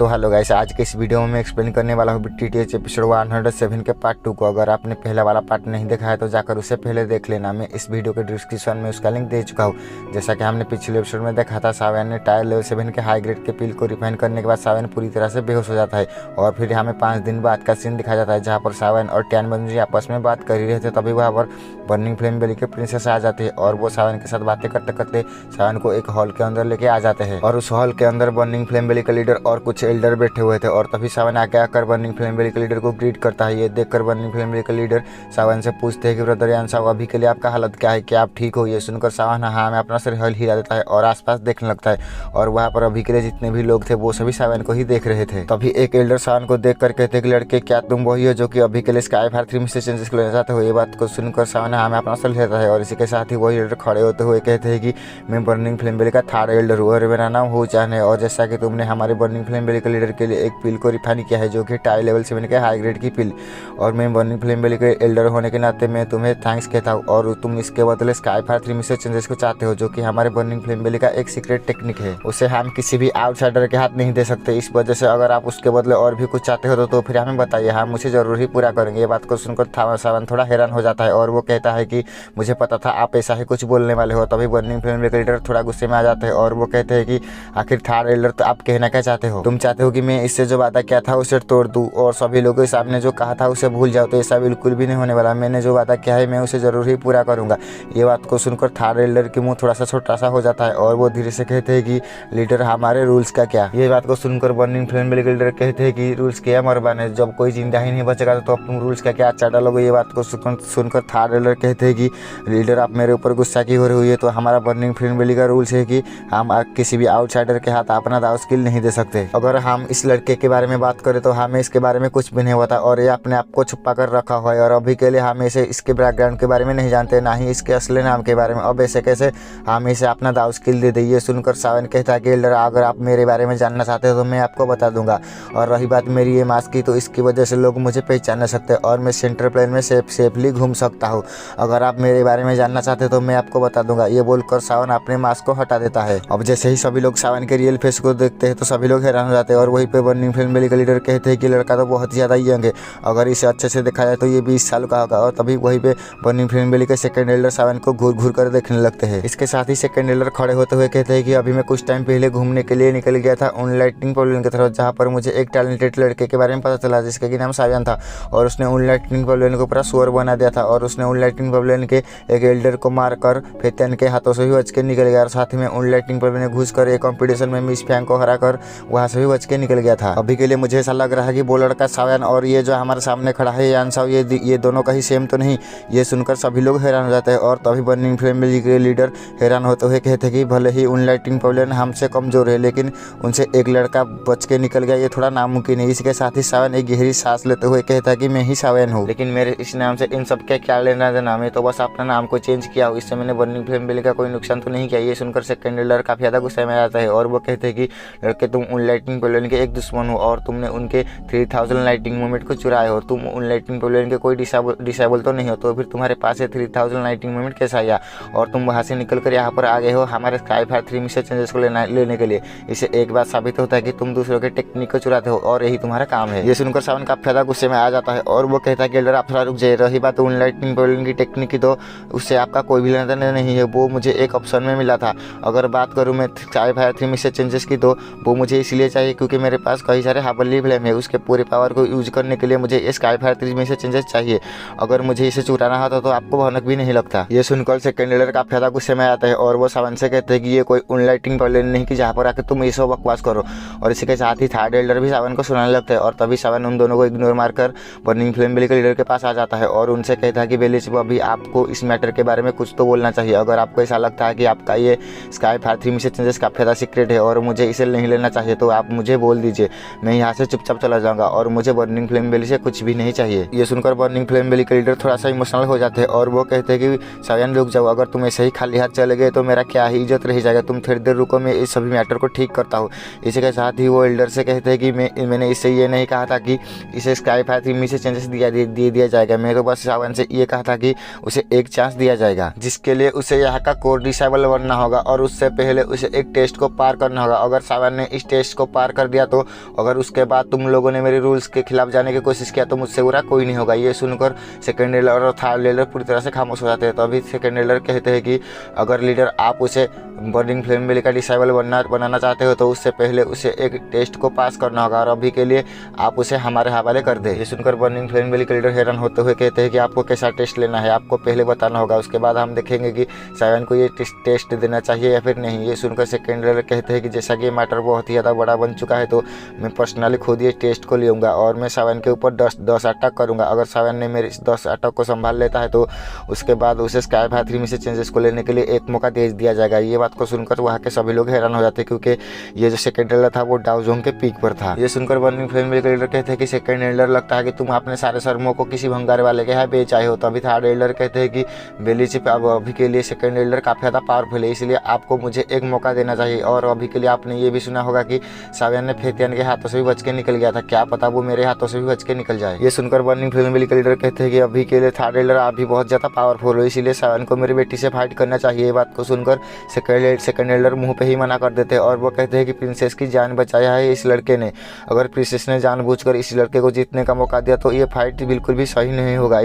तो hello guys, आज के इस वीडियो में मैं एक्सप्लेन करने वाला हूँ TTH एपिसोड 107 के पार्ट 2 को। अगर आपने पहला वाला पार्ट नहीं देखा है तो जाकर उसे पहले देख लेना। मैं इस वीडियो के डिस्क्रिप्शन में उसका लिंक दे चुका हूँ। जैसा कि हमने पिछले एपिसोड में देखा था, सावन ने टायर लेवल 7 के हाई ग्रेड के पिल को रिफाइन करने के बाद सावन पूरी तरह से बेहोश हो जाता है और फिर हमें 5 दिन बाद का सीन दिखाया जाता है, जहाँ पर सावन और टैन बंजी आपस में बात कर ही रहे थे। तभी वहाँ पर बर्निंग फ्लेम वैली के प्रिंसेस आ जाते हैं और वो सावन के साथ बातें करते करते सावन को एक हॉल के अंदर लेके आ जाते हैं। और उस हॉल के अंदर बर्निंग फ्लेम वैली का लीडर और कुछ एल्डर बैठे हुए थे और तभी सावन आगे आकर बर्निंग फ्लेम वैली के लीडर को ग्रीट करता है। ये देखकर बर्निंग फ्लेम वैली का लीडर सावन से पूछते हैं कि ब्रदर यान साहब, अभी के लिए आपका हालत क्या है, क्या आप ठीक हो? ये सुनकर सावन हाँ में अपना सिर हिला देता है और आसपास देखने लगता है। और वहाँ पर अभी के लिए जितने भी लोग थे वो सभी सावन को ही देख रहे थे। तभी एक एल्डर सावन को देख कर कहते कि लड़के, क्या तुम वही हो जो कि अभी के लिए स्काई फायर 3 से चेंजेस को लेना चाहते हो? ये बात को सुनकर सावन हाँ में अपना सिर हिलाता है और इसी के साथ ही वही एल्डर खड़े होते हुए कहते हैं कि मैं बर्निंग फ्लेम वैली का 3rd एल्डर हूँ और मेरा नाम हो चाहने। और जैसा कि तुमने हमारे बर्निंग फ्लेम वैली के लीडर के लिए एक पिल को रिफाइन किया है जो कि टायर लेवल 7 के हाई ग्रेड की पिल, और मैं बर्निंग फ्लेम वैली के एल्डर होने के नाते मैं तुम्हें थैंक्स कहता हूँ। और तुम इसके बदले स्काई फायर 3 से चेंजेस को चाहते हो जो कि हमारे बर्निंग फ्लेम वैली का एक सीक्रेट टेक्निक है, उसे हम किसी भी आउटसाइडर के हाथ नहीं दे सकते। इस वजह से अगर आप उसके बदले और भी कुछ चाहते हो तो फिर हमें बताइए, हम उसे जरूर ही पूरा करेंगे। ये बात को सुनकर सावन थोड़ा हैरान हो जाता है और वो कहता है कि मुझे पता था आप ऐसा ही कुछ बोलने वाले हो। तभी बर्निंग फ्लेम वैली के लीडर थोड़ा गुस्से में आ जाते हैं और वो कहते हैं कि आखिर 3rd एल्डर तो आप कहना क्या चाहते हो? तुम चाहते हो कि मैं इससे जो वादा किया था उसे तोड़ दूं और सभी लोगों के सामने जो कहा था उसे भूल जाओ? तो ऐसा बिल्कुल भी नहीं होने वाला। मैंने जो वादा किया है मैं उसे जरूर ही पूरा करूंगा। ये बात को सुनकर 3rd एल्डर के मुंह थोड़ा सा छोटा सा हो जाता है और वो धीरे से कहते हैं कि लीडर हमारे रूल्स का क्या? ये बात को सुनकर बर्निंग फ्लेम वैली के लीडर कहते हैं कि रूल्स क्या मरबान है, जब कोई जिंदा ही नहीं बचेगा तो अब तुम रूल्स का क्या अच्छा डालोगे? ये बात को सुनकर 3rd एल्डर कहते हैं कि लीडर आप मेरे ऊपर गुस्सा की हो रही है, तो हमारा बर्निंग फ्लेम वैली का रूल्स है कि हम किसी भी आउटसाइडर के हाथ अपना दाव स्किल नहीं दे सकते। अगर हम इस लड़के के बारे में बात करें तो हमें इसके बारे में कुछ भी नहीं पता और ये अपने आप को छुपा कर रखा हुआ है और अभी के लिए हम इसे इसके बैकग्राउंड के बारे में नहीं जानते, ना ही इसके असली नाम के बारे में। अब ऐसे कैसे हम इसे अपना दाव स्किल दे दें? ये सुनकर सावन कहता है कि एल्डर अगर आप मेरे बारे में जानना चाहते हो तो मैं आपको बता दूंगा। और रही बात मेरी ये मास्क की, तो इसकी वजह से लोग मुझे पहचान नहीं सकते और मैं सेंट्रल प्लेन में सेफली घूम सकता हूँ। अगर आप मेरे बारे में जानना चाहते हो तो मैं आपको बता दूंगा। ये बोलकर सावन अपने मास्क को हटा देता है। अब जैसे ही सभी लोग सावन के रियल फेस को देखते हैं तो सभी लोग हैरान हो जाते हैं और वहीं पे बर्निंग फ्लेम वैली का लीडर कहते हैं कि लड़का तो बहुत ज़्यादा यंग है, अगर इसे अच्छे से देखा जाए तो ये 20 साल का होगा। और तभी वहीं पे बर्निंग फ्लेम वैली के 2nd एल्डर सावन को घूर घूर कर देखने लगते हैं। इसके साथ ही 2nd एल्डर खड़े होते हुए कहते हैं कि अभी मैं कुछ टाइम पहले घूमने के लिए निकल गया था उन लाइटनिंग पवेलियन की तरफ, जहाँ पर मुझे एक टैलेंटेड लड़के के बारे में पता चला जिसका कि नाम सावन था और उसने उन लाइटनिंग पवेलियन को पूरा सुअर बना दिया था और उसने उन लाइटनिंग पवेलियन के एक एल्डर को मारकर फेतन के हाथों से भी बच के निकल गया और साथ ही में उन लाइटनिंग पवेलियन में घुस कर एक कॉम्पिटिशन में मिस फैंग को हरा कर वहाँ से भी बच के निकल गया था। अभी के लिए मुझे ऐसा लग रहा है कि वो लड़का सावन और ये जो हमारे सामने खड़ा है यान साहब, ये दोनों का ही सेम तो नहीं? ये सुनकर सभी लोग हैरान हो जाते हैं और तभी बर्निंग फ्लेम वैली के लीडर हैरान होते हुए कहते हैं कि भले ही उन लाइटिंग पवेलियन हमसे कमजोर है लेकिन उनसे एक लड़का बच के निकल गया, ये थोड़ा नामुमकिन है। इसके साथ ही सावन एक गहरी सांस लेते हुए कहता है कि मैं ही सावन हूँ, लेकिन मेरे इस नाम से इन सब क्या लेना देना? मैं तो बस अपना नाम को चेंज किया हूँ, इससे मैंने बर्निंग फ्लेम वैली का कोई नुकसान तो नहीं किया। ये सुनकर 2nd एल्डर काफी ज्यादा गुस्से में आ जाता है और वो कहते हैं कि लड़के, तुम उन लाइटिंग पवेलियन के एक दुश्मन हो और तुमने उनके 3000 लाइटिंग मोमेंट को चुराए हो। तुम उन लाइटिंग पवेलियन के कोई डिसेबल तो नहीं हो, तो फिर तुम्हारे पास 3000 लाइटिंग मोमेंट कैसा आया? और तुम वहाँ से निकल कर यहाँ पर आ गए हो हमारे स्काई फायर 3 से चेंजेस को लेने के लिए। इसे एक बात साबित होता है कि तुम दूसरों के टेक्निक को चुराते हो और यही तुम्हारा काम है। ये सुनकर सावन काफी ज्यादा गुस्से में आ जाता है और वो कहता है कि एल्डर आप थोड़ा रुक जाइए। रही बात उन लाइटिंग पवेलियन की टेक्निक की, तो उससे आपका कोई भी लेना देना नहीं है, वो मुझे एक ऑप्शन में मिला था। अगर बात करूँ मैं स्काई फायर 3 से चेंजेस की, तो वो मुझे इसलिए चाहिए क्योंकि मेरे पास कई सारे हाबली फ्लेम है, उसके पूरे पावर को यूज करने के लिए मुझे स्काई फायर 3 से चेंजेस चाहिए। अगर मुझे इसे चुराना होता तो आपको भनक भी नहीं लगता। ये सुनकर 2nd एल्डर काफी ज्यादा गुस्से में आता है और वो सावन से कहते हैं कि ये कोई उन लाइटिंग पवेलियन नहीं कि जहाँ पर आके तुम ये सब बकवास करो। और इसी के साथ ही 3rd एल्डर भी सावन को सुनाने लगता है और तभी सावन उन दोनों को इग्नोर मारकर बर्निंग फ्लेम वैली के लीडर के पास आ जाता है और उनसे कहता है कि वैली साहब, अभी आपको इस मैटर के बारे में कुछ तो बोलना चाहिए। अगर आपको ऐसा लगता है कि आपका ये स्काई फायर 3 से चेंजेस काफी ज्यादा सीक्रेट है और मुझे इसे नहीं लेना चाहिए तो आप मुझे बोल दीजिए, मैं यहाँ से चुपचाप चला जाऊंगा और मुझे बर्निंग फ्लेम वैली से कुछ भी नहीं चाहिए। ये सुनकर बर्निंग फ्लेम वैली के लीडर थोड़ा सा इमोशनल हो जाते हैं और वो कहते हैं कि सावन रुक जाओ, अगर तुम ऐसे ही खाली हाथ चले गए तो मेरा क्या ही इज्जत रह जाएगा, तुम थोड़ी देर रुको, मैं इस सभी मैटर को ठीक करता हूँ। इसी के साथ ही वो एल्डर से कहते हैं कि मैंने इससे ये नहीं कहा था कि इसे स्काई फायर 3 से चेंजेस दिया जाएगा, मैं तो बस सावन से ये कहा था कि उसे एक चांस दिया जाएगा जिसके लिए उसे यहाँ का कोर डिसेबल बनना होगा और उससे पहले उसे एक टेस्ट को पार करना होगा। अगर सावन ने इस टेस्ट को पार पार कर दिया तो अगर उसके बाद तुम लोगों ने मेरे रूल्स के खिलाफ जाने की कोशिश किया तो मुझसे बुरा कोई नहीं होगा। ये सुनकर सेकंड लीडर और थर्ड लीडर पूरी तरह से खामोश हो जाते हैं। तो अभी सेकंड लीडर कहते हैं कि अगर लीडर आप उसे बर्निंग फ्लेम बिली का डिसेबल बनाना चाहते हो तो उससे पहले उसे एक टेस्ट को पास करना होगा और अभी के लिए आप उसे हमारे हवाले कर दे। ये सुनकर बर्निंग फ्लेम बिली के लीडर हैरान होते हुए कहते हैं कि आपको कैसा टेस्ट लेना है, आपको पहले बताना होगा, उसके बाद हम देखेंगे कि सावन को ये टेस्ट देना चाहिए या फिर नहीं। ये सुनकर सेकंड लीडर कहते हैं कि जैसा कि ये मैटर बहुत ही ज़्यादा बड़ा बन चुका है तो मैं पर्सनली खुद ये टेस्ट को लूँगा और मैं सावन के ऊपर 10 अटैक करूँगा। अगर सावन ने मेरे इस 10 अटैक को संभाल लेता है तो उसके बाद उसे स्काई फायर 3 में से चेंजेस को लेने के लिए एक मौका दे दिया जाएगा। ये बात को सुनकर वहाँ के सभी लोग हैरान हो जाते हैं क्योंकि ये जो सेकंड लीडर था वो डाउजोंग के पीक पर था। ये सुनकर बर्निंग फ्लेम बिली के लीडर कहते हैं कि सेकंड लीडर लगता है कि तुम अपने सारे शर्मों को किसी भंगार वाले के यहाँ बेच आए हो। तो अभी थर्ड लीडर कहते हैं कि बेलीचिप अब अभी के लिए सेकंड लीडर काफ़ी ज़्यादा पावरफुल है, इसलिए आपको मुझे एक मौका देना चाहिए। और अभी के लिए आपने ये भी सुना होगा कि सावन ने फेतियन के हाथों से भी बच के निकल गया था, क्या पता वो मेरे हाथों से भी बच के निकल जाए। ये सुनकर बर्निंग फ्लेम बिली के लीडर कहते हैं कि अभी के लिए थर्ड लीडर आप भी बहुत ज़्यादा पावरफुल हो, इसीलिए सावन को मेरी बेटी से फाइट करना चाहिए। ये बात को सुनकर सेकंड लीडर मुँह पे ही मना कर देते हैं और वो कहते हैं कि प्रिंसेस की जान बचाया है इस लड़के ने। अगर प्रिंसेस ने जानबूझकर इस लड़के को जीतने का मौका दिया तो ये फाइट बिल्कुल भी सही नहीं होगा,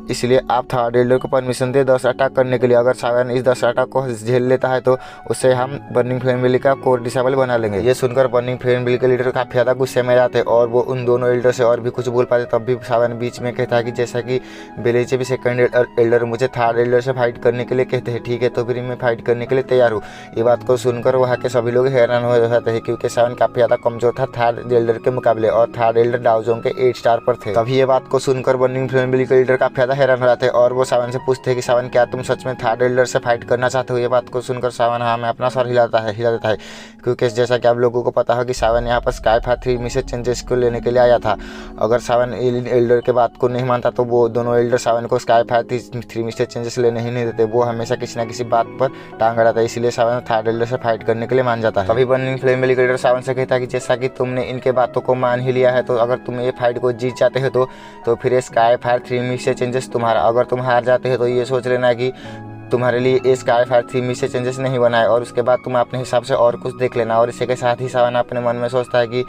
इसलिए आप थर्ड लीडर को परमिशन दे 10 अटैक करने के लिए। अगर सावन इस 10 अटैक को झेल लेता है तो उसे हम बर्निंग फ्लेम बिली का कोर डिसेबल बना लेंगे। ये सुनकर बर्निंग फ्लेम बिली के लीडर काफ़ी ज़्यादा गुस्से में जाते और वो उन दोनों लीडर से और भी कुछ बोल पाते। तब भी सावन बीच में कहता है कि जैसा कि बेलीचे भी सेकंड लीडर मुझे थर्ड लीडर से फाइट करने के लिए कहते हैं, ठीक है तो फिर मैं फाइट करने के लिए तैयार हूँ। ये बात को सुनकर वहाँ के सभी लोग हैरान हो जाते हैं क्योंकि सावन काफ़ी ज़्यादा कमजोर था थर्ड लीडर के मुकाबले और थर्ड लीडर डाउजोंग के 8 स्टार पर थे। तभी ये बात को सुनकर बर्निंग फ्लेम बिली के लीडर काफ़ी ज़्यादा हैरान हो जाते हैं और वो सावन से पूछते हैं कि सावन क्या तुम सच में थर्ड लीडर से फाइट करना चाहते हो। ये बात को सुनकर सावन हाँ मैं अपना सर हिला देता है क्योंकि जैसा कि आप लोगों को पता हो कि सावन यहाँ पर स्काई फायर 3 में से चेंजेस को लेने के लिए आया था। अगर सावन एल्डर के बात को नहीं मानता तो वो दोनों एल्डर सावन को स्काई फायर 3 में से चेंजेस लेने ही नहीं देते, वो हमेशा किसी न किसी बात पर टांग अड़ाता है, इसलिए सावन थर्ड एल्डर से फाइट करने के लिए मान जाता है। तभी बर्निंग फ्लेम बिली के लीडर सावन से कहता है कि जैसा कि तुमने इनके बातों को मान ही लिया है तो अगर तुम ये फाइट को जीत जाते हो तो फिर स्काई फायर 3 में से चेंजेस तुम्हारा, अगर तुम हार जाते हो तो ये सोच लेना कि तुम्हारे लिए ये स्काई फायर 3 में से चेंजेस नहीं बनाए और उसके बाद तुम अपने हिसाब से और कुछ देख लेना। और इसी के साथ ही सावन अपने मन में सोचता है कि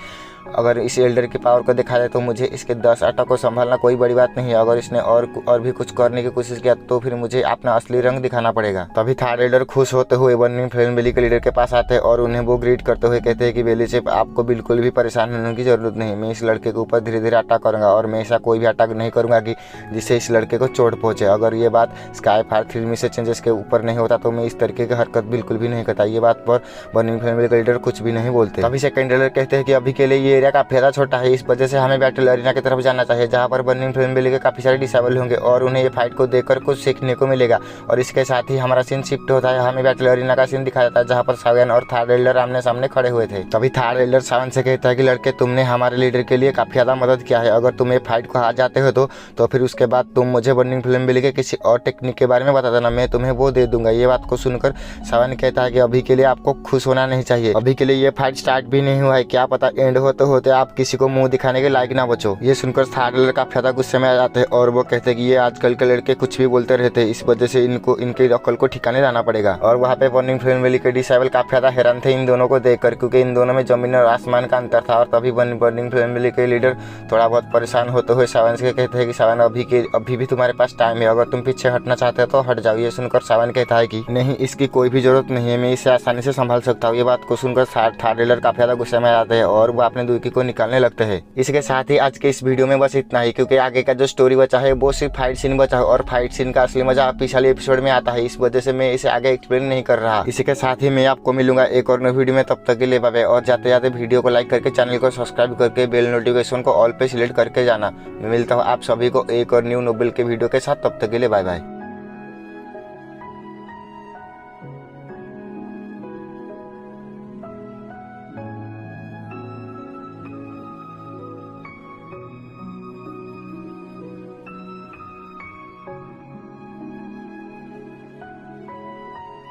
अगर इस एल्डर की पावर को देखा जाए तो मुझे इसके 10 अटैक को संभालना कोई बड़ी बात नहीं है, अगर इसने और भी कुछ करने की कोशिश किया तो फिर मुझे अपना असली रंग दिखाना पड़ेगा। तभी थर्ड एल्डर खुश होते हुए बर्निंग फ्लेम बिली के लीडर के पास आते हैं और उन्हें वो ग्रीट करते हुए कहते हैं कि बेलीचिप आपको बिल्कुल भी परेशान होने की जरूरत नहीं, मैं इस लड़के के ऊपर धीरे धीरे अटैक करूँगा और मैं ऐसा कोई भी अटैक नहीं करूँगा कि जिससे इस लड़के को चोट पहुँचे। अगर ये बात स्काई फायर 3 में से चेंजेस के ऊपर नहीं होता तो मैं इस तरीके की हरकत बिल्कुल भी नहीं करता। ये बात पर बर्निंग फ्लेम बिली के लीडर कुछ भी नहीं बोलते। तभी सेकंड एल्डर कहते हैं कि अभी के लिए ये एरिया काफी ज़्यादा छोटा है, इस वजह से हमें बैटल अरीना की तरफ जाना चाहिए जहां पर बर्निंग फ्लेम बिली के काफ़ी सारे डिसेबल होंगे और उन्हें ये फाइट को देखकर कुछ सीखने को मिलेगा। और इसके साथ ही हमारा सीन शिफ्ट होता है, हमें बैटल अरीना का सीन दिखाया जाता है जहां पर सावन और थर्ड एल्डर आमने सामने खड़े हुए थे। तभी थर्ड एल्डर सावन से कहता है कि लड़के तुमने हमारे लीडर के लिए काफ़ी ज़्यादा मदद किया है, अगर तुम ये फाइट को हार जाते हो तो फिर उसके बाद तुम मुझे बर्निंग फ्लेम बिली के किसी और टेक्निक के बारे में बता देना, मैं तुम्हें वो दे दूंगा। ये बात को सुनकर सावन कहता है कि अभी के लिए आपको खुश होना नहीं चाहिए, अभी के लिए ये फाइट स्टार्ट भी नहीं हुआ है, क्या पता एंड होते होते आप किसी को मुंह दिखाने के लायक ना बचो। ये सुनकर थर्ड एल्डर काफी ज्यादा गुस्से में आ जाते हैं और वो कहते हैं कि ये आजकल के लड़के कुछ भी बोलते रहते हैं, इस वजह से इनको इनकी अक्ल को ठिकाने लाना पड़ेगा। और वहाँ पे बर्निंग फ्लेम बिली के डिसेबल काफी ज्यादा हैरान थे इन दोनों को देखकर क्योंकि इन दोनों में जमीन और आसमान का अंतर था। और तभी बर्निंग फ्लेम बिली के लीडर थोड़ा बहुत परेशान होते हुए सावन से कहते हैं कि सावन अभी भी तुम्हारे पास टाइम है, अगर तुम पीछे हटना चाहते हो तो हट जाओ। ये सुनकर सावन कहता है कि नहीं, इसकी कोई भी जरूरत नहीं है, मैं इसे आसानी से संभाल सकता हूँ। ये बात को सुनकर थर्ड एल्डर काफी ज्यादा गुस्से में आते हैं और वो अपने दुखी को निकालने लगते हैं। इसके साथ ही आज के इस वीडियो में बस इतना ही, क्योंकि आगे का जो स्टोरी बचा है वो सिर्फ फाइट सीन बचा है और फाइट सीन का असली मजा पिछले एपिसोड में आता है, इस वजह से मैं इसे आगे एक्सप्लेन नहीं कर रहा। इसी के साथ ही मैं आपको मिलूंगा एक और नई वीडियो में, तब तक के लिए बाय बाय। और जाते जाते वीडियो को लाइक करके चैनल को सब्सक्राइब करके बेल नोटिफिकेशन को ऑल पे सिलेक्ट करके जाना। मैं मिलता हूँ आप सभी को एक और न्यू नोबेल के वीडियो के साथ, तब तक के लिए बाय बाय।